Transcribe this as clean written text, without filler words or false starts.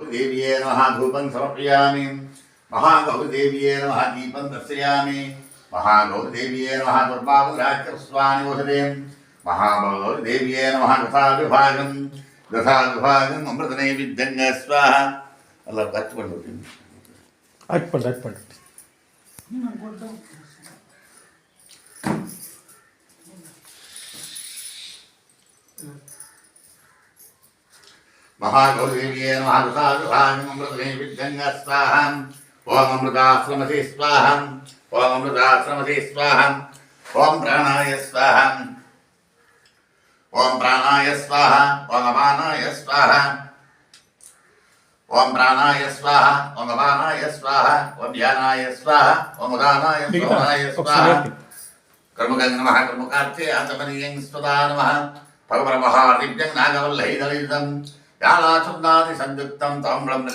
देव्ये नमः धूपं समर्पयामि। महागौरीदेव्ये नमः दीपं दर्शयामि। महागौरीदेव्ये नमः दुर्वापराच्यस्वानि ओषधे। महागौरीदेव्ये नमः दशाविभागम् अमृतनैवेद्यं स्वाहा। अल्लाह अटपट महागौरीदेव्ये नमः दशाविभागम् अमृतनैवेद्यं स्वाहा। ओम अमृताश्रमसे स्वाहा। ओम अमृताश्रमसे स्वाहा। ओम प्राणाय स्वाहा। ओम प्राणाय स्वाहा। ओम अपानाय स्वाहा। ओम प्राणाय स्वाहा। ओम अपानाय स्वाहा। ओम ध्यानाय स्वाहा। ओम उदानाय स्वाहा। कर्मगं नमः कर्मकार्थे आचमनीयं स्वदा नमः। भगवन्महादिव्यं नागवल्लैदलितं यालाचुन्नादि संयुक्तं ताम्रं